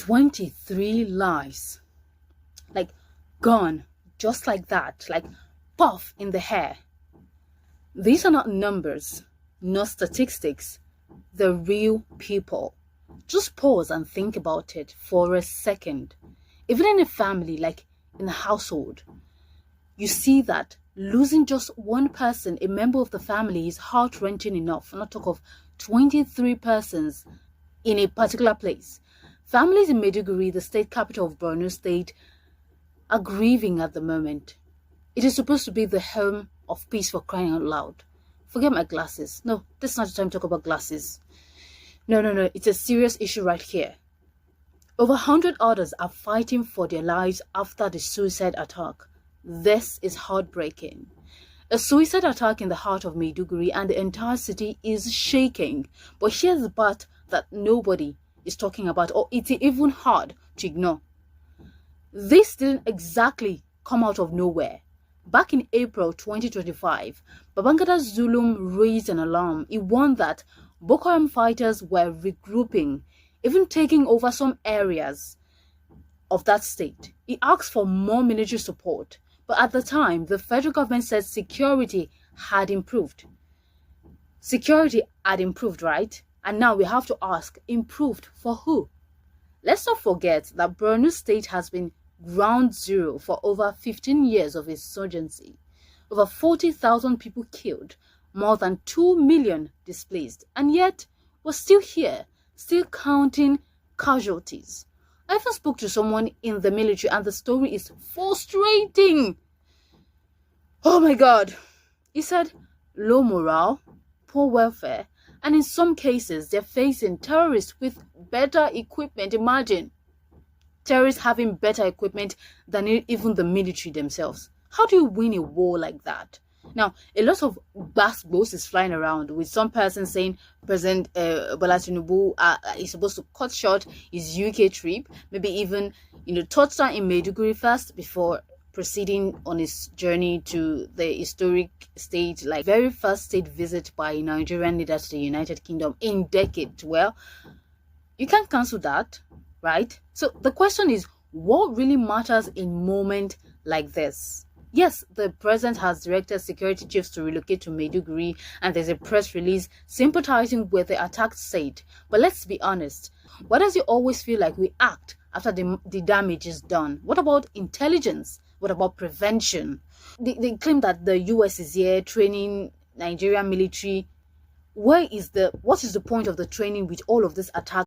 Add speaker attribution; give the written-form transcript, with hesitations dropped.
Speaker 1: 23 lives, like gone just like that, like puff in the air. These are not numbers, not statistics, they're real people. Just pause and think about it for a second. Even in a family, like in a household, you see that losing just one person, a member of the family, is heart-wrenching enough, not talk of 23 persons in a particular place. Families in Maiduguri, the state capital of Borno State, are grieving at the moment. It is supposed to be the home of peace, for crying out loud. Forget my glasses. No, this is not the time to talk about glasses. No. It's a serious issue right here. Over 100 others are fighting for their lives after the suicide attack. This is heartbreaking. A suicide attack in the heart of Maiduguri, and the entire city is shaking. But here's the part that nobody is talking about, or it's even hard to ignore. This didn't exactly come out of nowhere. Back in April 2025, Babangida Zulum raised an alarm. He warned that Boko Haram fighters were regrouping, even taking over some areas of that state. He asked for more military support, but at the time, the federal government said security had improved. Security had improved, right? And now we have to ask, improved for who? Let's not forget that Borno State has been ground zero for over 15 years of insurgency. Over 40,000 people killed, more than 2 million displaced, and yet we're still here, still counting casualties. I even spoke to someone in the military, and the story is frustrating. Oh my God. He said low morale, poor welfare, and in some cases they're facing terrorists with better equipment. Imagine terrorists having better equipment than even the military themselves. How do you win a war like that? Now, a lot of gossip is flying around, with some person saying President Bola Tinubu is supposed to cut short his UK trip, maybe even touch down in Maiduguri first before proceeding on his journey to the historic state, like very first state visit by a Nigerian leader to the United Kingdom in decades. Well, you can't cancel that, right? So the question is, what really matters in moment like this? Yes, the president has directed security chiefs to relocate to Maiduguri, and there's a press release sympathizing with the attacked state. But let's be honest, why does it always feel like we act after the damage is done? What about intelligence? What about prevention? They claim that the US is here training Nigerian military. What is the point of the training with all of this attack